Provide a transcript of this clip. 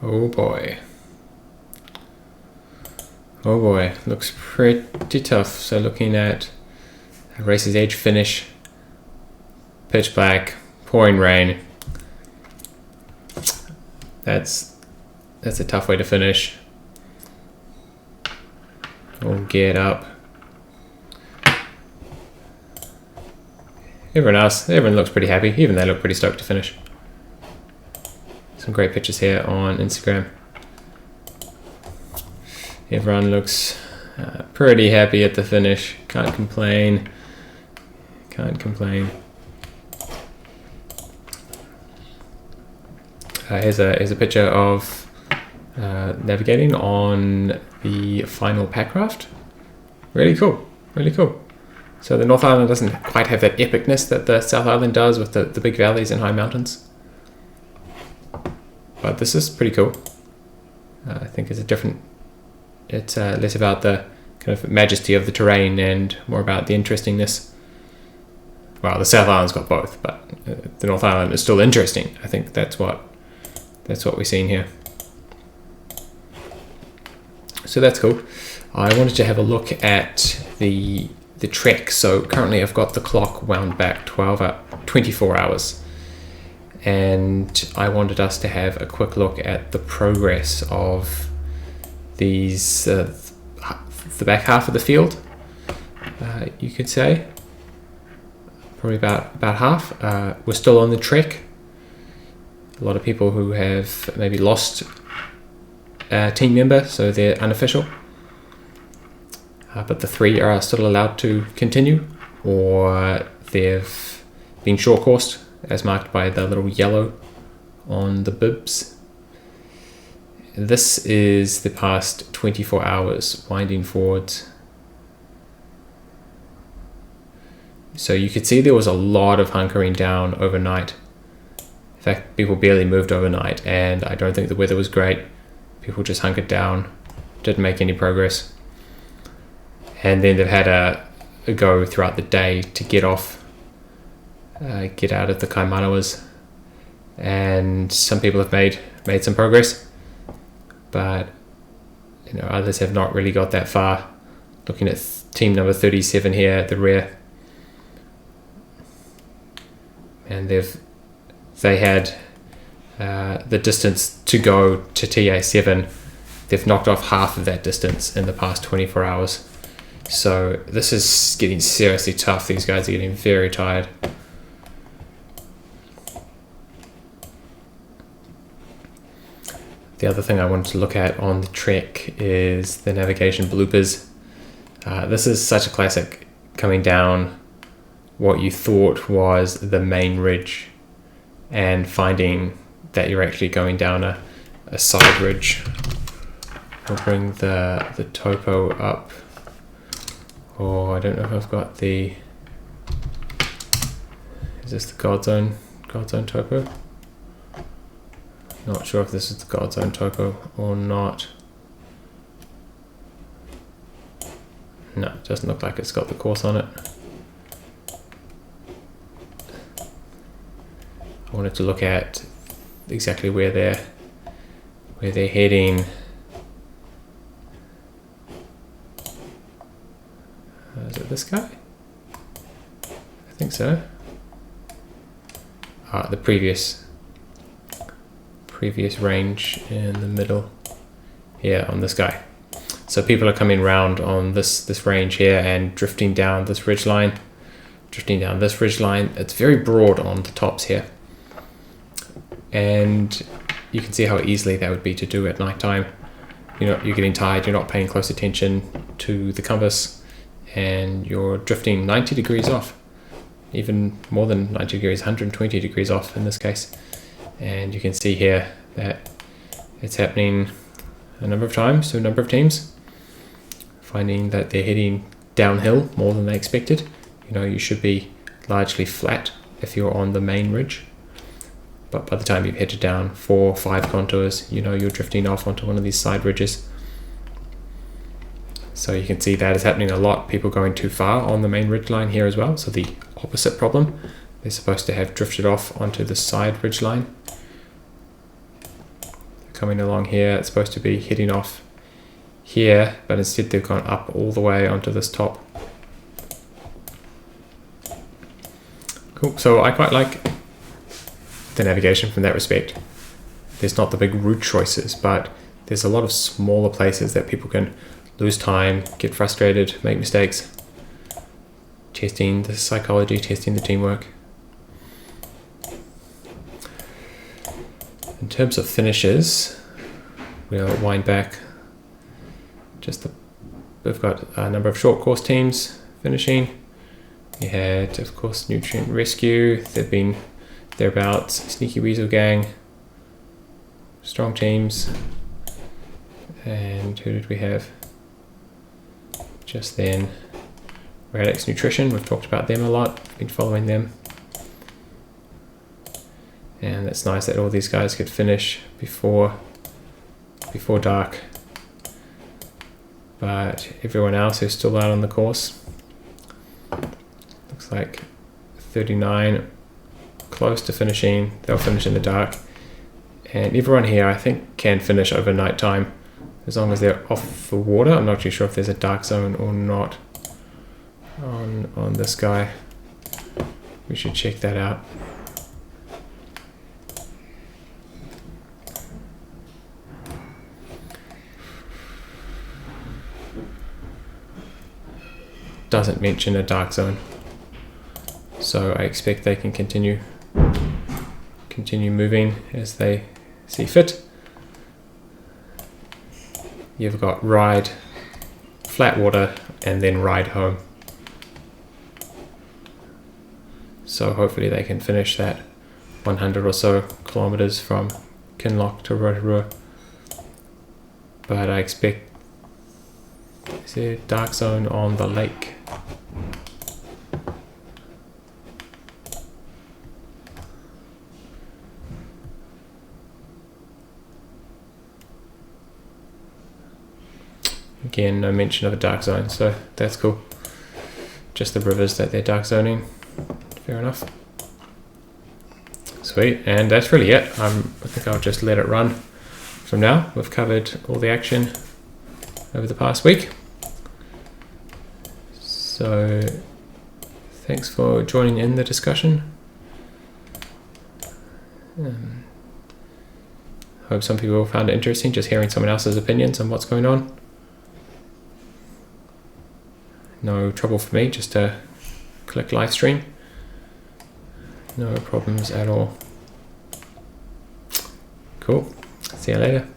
Oh boy. Oh boy, looks pretty tough. So looking at race's edge finish, pitch black, pouring rain. That's a tough way to finish. All geared up. Everyone looks pretty happy. Even they look pretty stoked to finish. Some great pictures here on Instagram. Everyone looks pretty happy at the finish. Can't complain. Can't complain. Here's a picture of navigating on the final packraft. Really cool. Really cool. So the North Island doesn't quite have that epicness that the South Island does with the big valleys and high mountains. But this is pretty cool. I think it's less about the kind of majesty of the terrain and more about the interestingness. Well, the South Island's got both, but the North Island is still interesting. I think that's what we're seeing here. So that's cool. I wanted to have a look at the trek. So currently I've got the clock wound back 24 hours. And I wanted us to have a quick look at the progress of these, the back half of the field, you could say. Probably about half. We're still on the trek. A lot of people who have maybe lost a team member, so they're unofficial. But the 3 are still allowed to continue, or they've been short-coursed, as marked by the little yellow on the bibs. This is the past 24 hours winding forwards. So you could see there was a lot of hunkering down overnight. In fact, people barely moved overnight, and I don't think the weather was great. People just hunkered down, didn't make any progress. And then they've had a go throughout the day to get off, get out of the Kaimanawas, and some people have made some progress, but others have not really got that far. Looking at team number 37 here at the rear, and they had the distance to go to TA7. They've knocked off half of that distance in the past 24 hours. So this is getting seriously tough. These guys are getting very tired. The other thing I wanted to look at on the trek is the navigation bloopers. This is such a classic, coming down what you thought was the main ridge and finding that you're actually going down a side ridge. I'll bring the topo up. Oh, I don't know if I've got is this the GODZone topo? Not sure if this is the GODZone topo or not. No, it doesn't look like it's got the course on it. I wanted to look at exactly where they're heading. Is it this guy? I think so. The previous range in the middle here on this guy. So people are coming round on this range here and drifting down this ridge line. It's very broad on the tops here, and you can see how easily that would be to do at night time. You're getting tired, you're not paying close attention to the compass, and you're drifting 90 degrees off, even more than 90 degrees, 120 degrees off in this case. And you can see here that it's happening a number of times to a number of teams, finding that they're heading downhill more than they expected. You should be largely flat if you're on the main ridge, but by the time you've headed down 4 or 5 contours, you're drifting off onto one of these side ridges. So you can see that is happening a lot. People going too far on the main ridge line here as well. So the opposite problem. They're supposed to have drifted off onto the side ridge line. coming along here. It's supposed to be heading off here, but instead they've gone up all the way onto this top. Cool, so I quite like the navigation from that respect. There's not the big route choices, but there's a lot of smaller places that people can lose time, get frustrated, make mistakes. Testing the psychology, testing the teamwork. In terms of finishes, we'll wind back. We've got a number of short course teams finishing. You had, of course, Nutrient Rescue. They've been thereabouts. Sneaky Weasel Gang. Strong teams. And who did we have? Just then, Radix Nutrition. We've talked about them a lot. Been following them. And it's nice that all these guys could finish before dark. But everyone else who's still out on the course, looks like 39 close to finishing. They'll finish in the dark. And everyone here, I think, can finish over night time as long as they're off the water. I'm not too sure if there's a dark zone or not on this guy. We should check that out. Doesn't mention a dark zone, so I expect they can continue moving as they see fit. You've got ride, flat water, and then ride home. So hopefully they can finish that 100 or so kilometers from Kinloch to Rotorua. But I expect, is there a dark zone on the lake? Again, no mention of a dark zone, so that's cool. Just the rivers that they're dark zoning. Fair enough. Sweet, and that's really it. I think I'll just let it run from now. We've covered all the action over the past week. So thanks for joining in the discussion. Hope some people found it interesting just hearing someone else's opinions on what's going on. No trouble for me, just to click live stream. No problems at all. Cool. See you later.